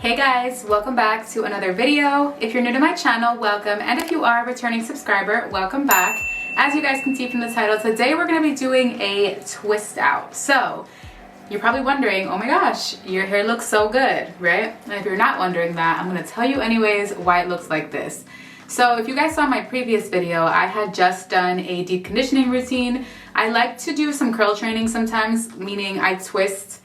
Hey guys, welcome back to another video. If you're new to my channel, welcome, and if you are a returning subscriber, welcome back. As you guys can see from the title, today we're going to be doing a twist out. So you're probably wondering, oh my gosh, your hair looks so good, right? And if you're not wondering that, I'm going to tell you anyways why it looks like this. So if you guys saw my previous video, I had just done a deep conditioning routine. I like to do some curl training sometimes, meaning I twist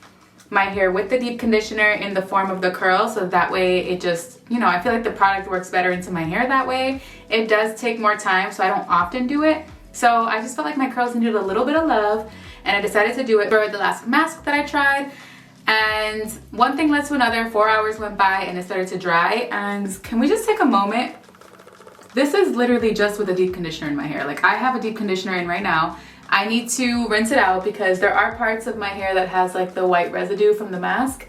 my hair with the deep conditioner in the form of the curl, so that way it just, I feel like the product works better into my hair that way. It does take more time, so I don't often do it. So I just felt like my curls needed a little bit of love, and I decided to do it for the last mask that I tried. And one thing led to another. 4 hours went by and it started to dry. And can we just take a moment? This is literally just with a deep conditioner in my hair. Like, I have a deep conditioner in right now. I need to rinse it out because there are parts of my hair that has like the white residue from the mask,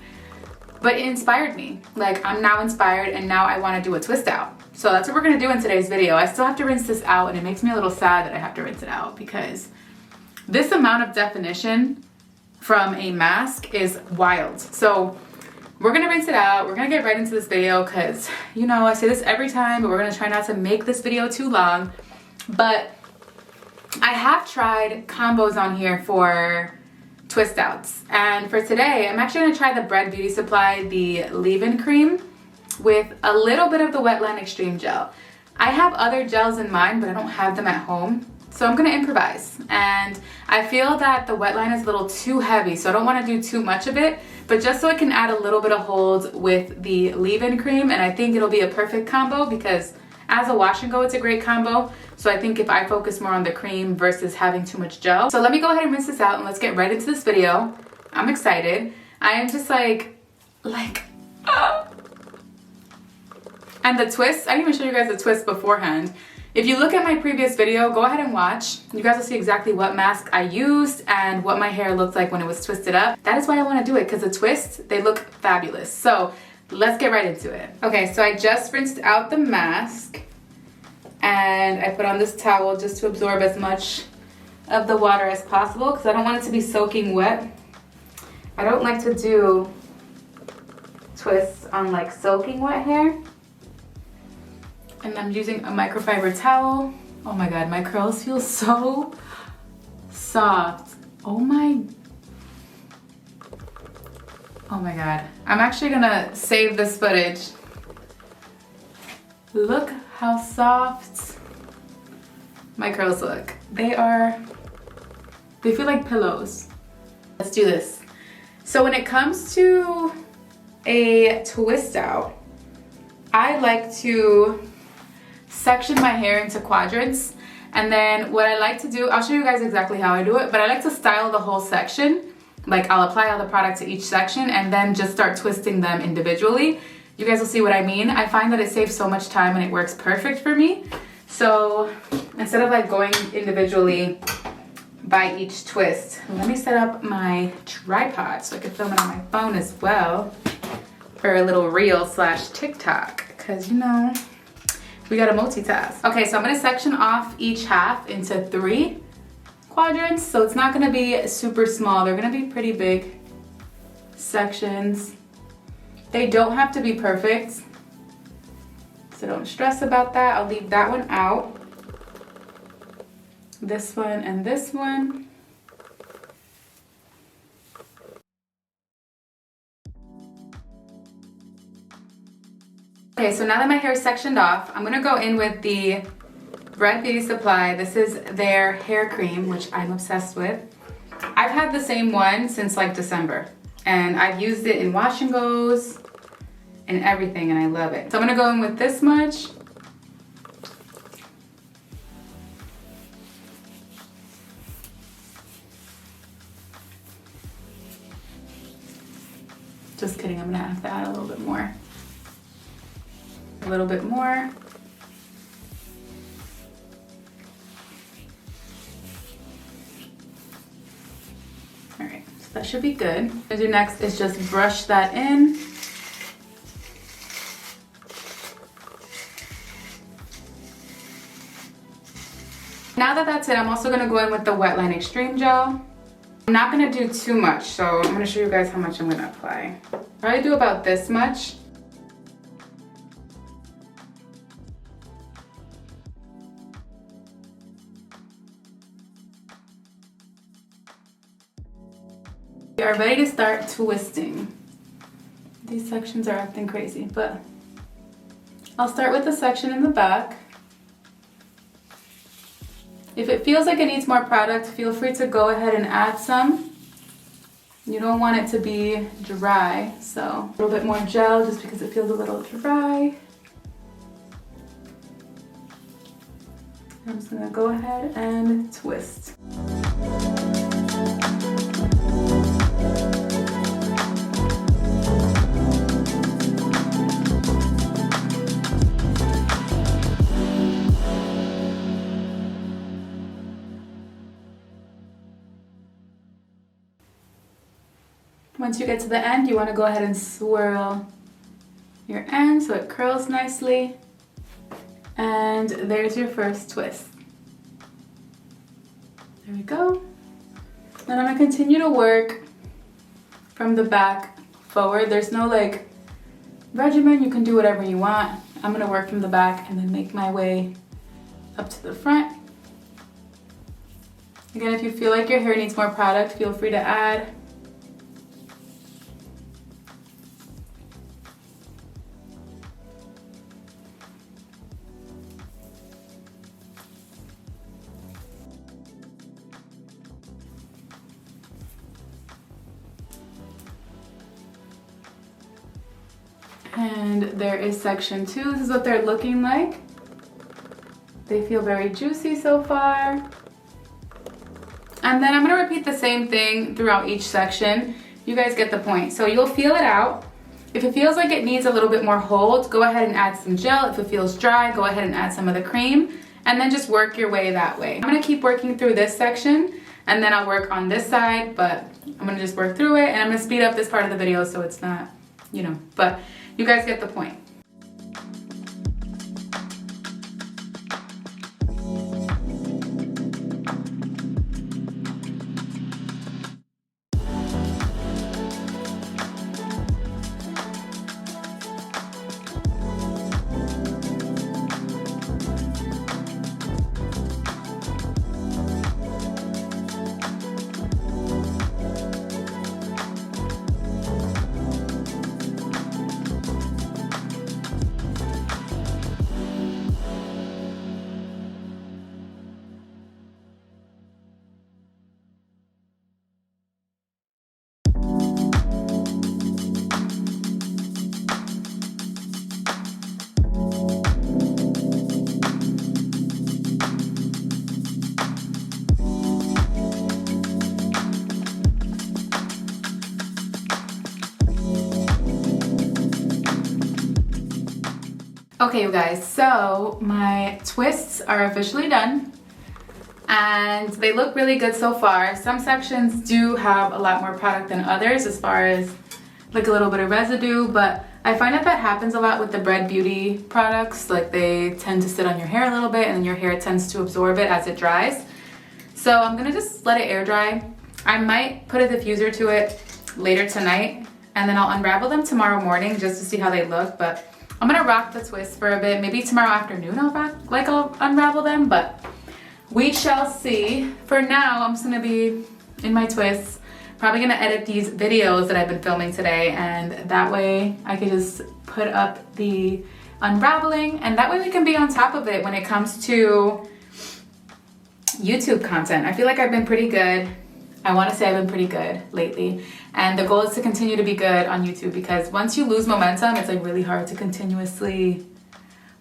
but it inspired me. Like, I'm now inspired and now I want to do a twist out. So that's what we're going to do in today's video. I still have to rinse this out, and it makes me a little sad that I have to rinse it out because this amount of definition from a mask is wild. So we're going to rinse it out. We're going to get right into this video because, I say this every time, but we're going to try not to make this video too long. But I have tried combos on here for twist outs, and for today I'm actually going to try the Bread Beauty Supply, the leave-in cream with a little bit of the Wetline Extreme Gel. I have other gels in mind, but I don't have them at home, so I'm going to improvise. And I feel that the Wetline is a little too heavy, so I don't want to do too much of it, but just so it can add a little bit of hold with the leave-in cream, and I think it'll be a perfect combo because as a wash and go, it's a great combo. So I think if I focus more on the cream versus having too much gel. So let me go ahead and rinse this out and let's get right into this video. I'm excited. I am just like, And the twist, I didn't even show you guys the twist beforehand. If you look at my previous video, go ahead and watch. You guys will see exactly what mask I used and what my hair looked like when it was twisted up. That is why I want to do it, because the twists, they look fabulous. So let's get right into it. Okay, so I just rinsed out the mask and I put on this towel just to absorb as much of the water as possible because I don't want it to be soaking wet. I don't like to do twists on like soaking wet hair. And I'm using a microfiber towel. Oh my God, my curls feel so soft. Oh my God. I'm actually gonna save this footage. Look how soft my curls look. They feel like pillows. Let's do this. So when it comes to a twist out, I like to section my hair into quadrants. And then what I like to do, I'll show you guys exactly how I do it, but I like to style the whole section. Like, I'll apply all the product to each section and then just start twisting them individually. You guys will see what I mean. I find that it saves so much time and it works perfect for me. So instead of like going individually by each twist, let me set up my tripod so I can film it on my phone as well for a little reel / TikTok, because we gotta multitask. Okay, so I'm gonna section off each half into 3 quadrants, so it's not gonna be super small. They're gonna be pretty big sections. They don't have to be perfect, so don't stress about that. I'll leave that one out. This one and this one. Okay, so now that my hair is sectioned off, I'm gonna go in with the Bread Beauty Supply. This is their hair cream, which I'm obsessed with. I've had the same one since like December, and I've used it in wash and goes and everything, and I love it. So I'm gonna go in with this much. Just kidding, I'm gonna have to add a little bit more. A little bit more. All right, so that should be good. What I do next is just brush that in. Now that that's it, I'm also gonna go in with the Wetline Extreme Gel. I'm not gonna do too much, so I'm gonna show you guys how much I'm gonna apply. Probably do about this much. are ready to start twisting. These sections are acting crazy, but I'll start with the section in the back. If it feels like it needs more product, feel free to go ahead and add some. You don't want it to be dry, so a little bit more gel just because it feels a little dry. I'm just gonna go ahead and twist. Once you get to the end, you want to go ahead and swirl your end so it curls nicely. And there's your first twist. There we go. Then I'm going to continue to work from the back forward. There's no like regimen, you can do whatever you want. I'm going to work from the back and then make my way up to the front. Again, if you feel like your hair needs more product, feel free to add. And there is section 2. This is what they're looking like. They feel very juicy so far. And then I'm gonna repeat the same thing throughout each section. You guys get the point. So you'll feel it out. If it feels like it needs a little bit more hold, go ahead and add some gel. If it feels dry, go ahead and add some of the cream, and then just work your way that way. I'm gonna keep working through this section, and then I'll work on this side, but I'm gonna just work through it, and I'm gonna speed up this part of the video so it's not, you know, but you guys get the point. Okay, you guys, so my twists are officially done and they look really good so far. Some sections do have a lot more product than others as far as like a little bit of residue, but I find that that happens a lot with the Bread Beauty products. Like they tend to sit on your hair a little bit and then your hair tends to absorb it as it dries. So I'm gonna just let it air dry. I might put a diffuser to it later tonight and then I'll unravel them tomorrow morning just to see how they look, but I'm gonna rock the twist for a bit. Maybe tomorrow afternoon I'll unravel them, but we shall see. For now, I'm just gonna be in my twists. Probably gonna edit these videos that I've been filming today, and that way I can just put up the unraveling, and that way we can be on top of it when it comes to YouTube content. I feel like I've been pretty good. I want to say I've been pretty good lately, and the goal is to continue to be good on YouTube, because once you lose momentum, it's like really hard to continuously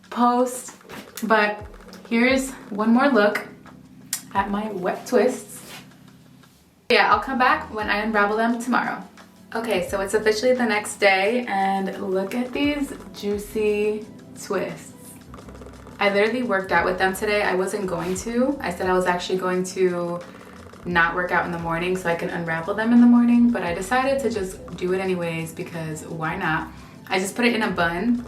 post. But here's one more look at my wet twists. Yeah, I'll come back when I unravel them tomorrow. Okay, so it's officially the next day, and look at these juicy twists. I literally worked out with them today. I wasn't going to. I said I was actually going to not work out in the morning so I can unravel them in the morning, but I decided to just do it anyways because why not? I just put it in a bun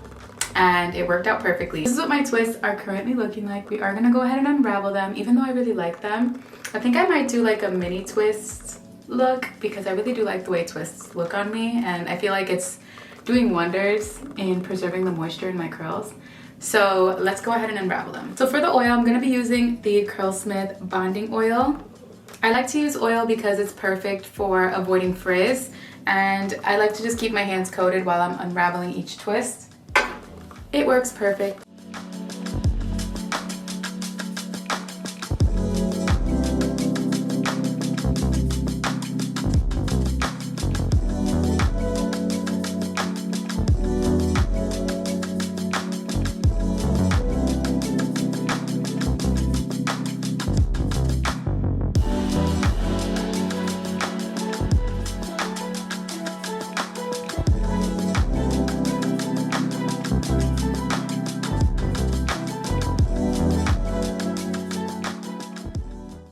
and it worked out perfectly. This is what my twists are currently looking like. We are gonna go ahead and unravel them, even though I really like them. I think I might do like a mini twist look because I really do like the way twists look on me, and I feel like it's doing wonders in preserving the moisture in my curls. So let's go ahead and unravel them. So for the oil, I'm gonna be using the Curlsmith bonding oil. I like to use oil because it's perfect for avoiding frizz, and I like to just keep my hands coated while I'm unraveling each twist. It works perfect.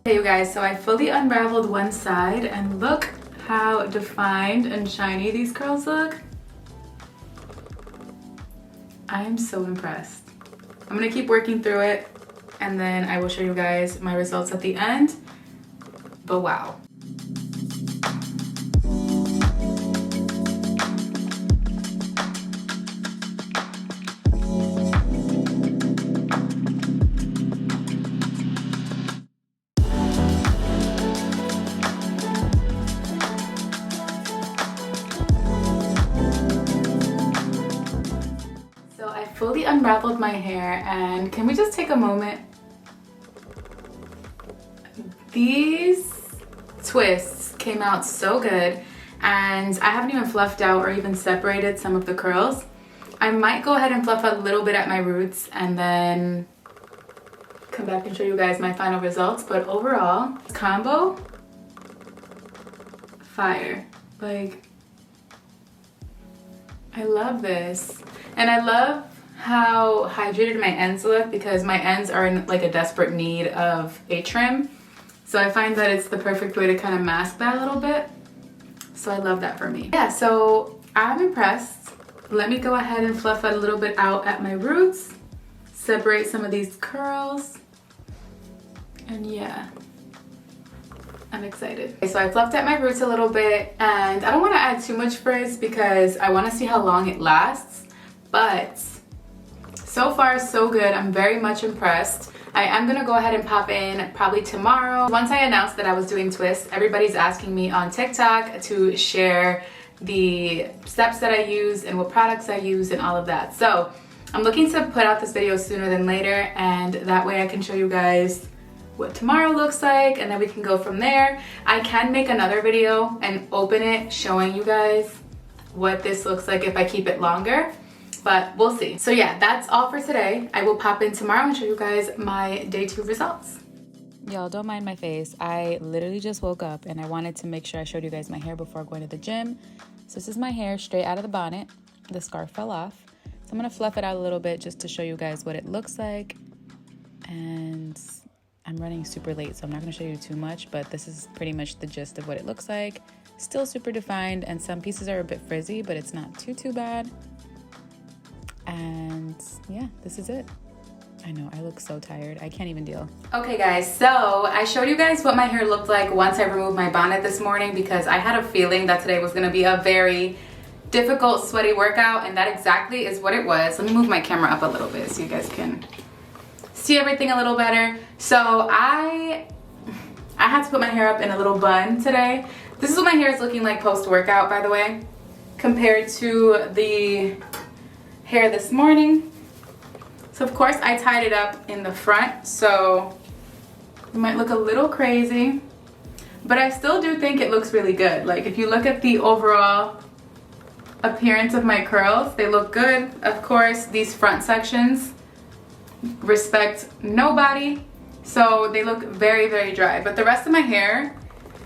Okay, you guys, so I fully unraveled one side and look how defined and shiny these curls look. I am so impressed. I'm gonna keep working through it and then I will show you guys my results at the end. But wow. Fully unraveled my hair, and can we just take a moment? These twists came out so good, and I haven't even fluffed out or even separated some of the curls. I might go ahead and fluff a little bit at my roots and then come back and show you guys my final results, but overall, combo, fire. Like, I love this. And I love how hydrated my ends look because my ends are in like a desperate need of a trim. So I find that it's the perfect way to kind of mask that a little bit. So I love that for me. Yeah, so I'm impressed. Let me go ahead and fluff a little bit out at my roots, separate some of these curls, and yeah, I'm excited. Okay, so I fluffed at my roots a little bit, and I don't want to add too much frizz because I want to see how long it lasts, but so far so good. I'm very much impressed. I am gonna go ahead and pop in probably tomorrow. Once I announced that I was doing twists, everybody's asking me on TikTok to share the steps that I use and what products I use and all of that. So I'm looking to put out this video sooner than later, and that way I can show you guys what tomorrow looks like, and then we can go from there. I can make another video and open it showing you guys what this looks like if I keep it longer, but we'll see. So yeah, that's all for today. I will pop in tomorrow and show you guys my day 2 results. Y'all, don't mind my face. I literally just woke up and I wanted to make sure I showed you guys my hair before going to the gym. So this is my hair straight out of the bonnet. The scarf fell off. So I'm gonna fluff it out a little bit just to show you guys what it looks like. And I'm running super late, so I'm not gonna show you too much, but this is pretty much the gist of what it looks like. Still super defined, and some pieces are a bit frizzy, but it's not too bad. And yeah, this is it. I know, I look so tired. I can't even deal. Okay guys, so I showed you guys what my hair looked like once I removed my bonnet this morning because I had a feeling that today was gonna be a very difficult, sweaty workout, and that exactly is what it was. Let me move my camera up a little bit so you guys can see everything a little better. So I had to put my hair up in a little bun today. This is what my hair is looking like post-workout, by the way, compared to the hair this morning. So of course I tied it up in the front, so it might look a little crazy, but I still do think it looks really good. Like if you look at the overall appearance of my curls, they look good. Of course, these front sections respect nobody, so they look very dry, but the rest of my hair,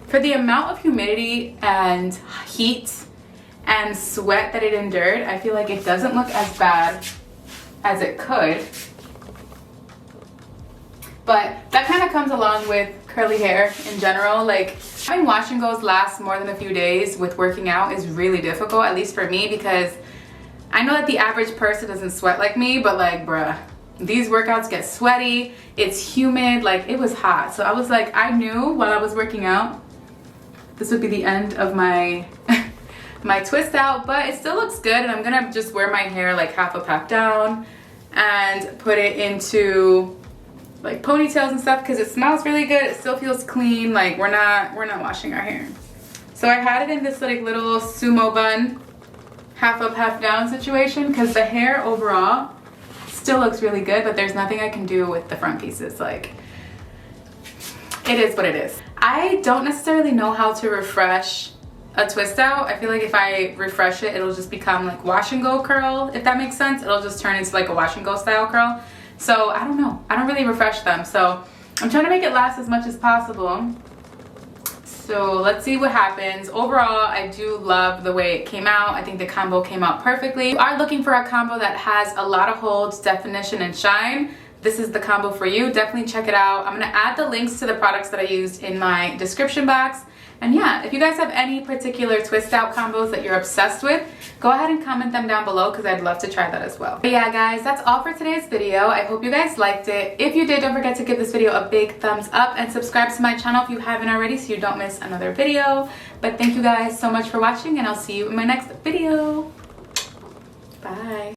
for the amount of humidity and heat and sweat that it endured, I feel like it doesn't look as bad as it could. But that kind of comes along with curly hair in general. Like having wash and goes last more than a few days with working out is really difficult, at least for me, because I know that the average person doesn't sweat like me, but like bruh, these workouts get sweaty, it's humid, like it was hot. So I was like, I knew while I was working out this would be the end of my my twist out, but it still looks good, and I'm gonna just wear my hair like half a pack down and put it into like ponytails and stuff because it smells really good. It still feels clean. Like we're not washing our hair. So I had it in this like little sumo bun, half up, half down situation because the hair overall still looks really good, but there's nothing I can do with the front pieces. Like, it is what it is. I don't necessarily know how to refresh a twist out. I feel like if I refresh it, it'll just become like wash and go curl, if that makes sense. It'll just turn into like a wash and go style curl. So I don't know. I don't really refresh them. So I'm trying to make it last as much as possible. So let's see what happens. Overall, I do love the way it came out. I think the combo came out perfectly. If you are looking for a combo that has a lot of holds, definition, and shine, this is the combo for you. Definitely check it out. I'm gonna add the links to the products that I used in my description box. And yeah, if you guys have any particular twist out combos that you're obsessed with, go ahead and comment them down below because I'd love to try that as well. But yeah, guys, that's all for today's video. I hope you guys liked it. If you did, don't forget to give this video a big thumbs up and subscribe to my channel if you haven't already so you don't miss another video. But thank you guys so much for watching, and I'll see you in my next video. Bye.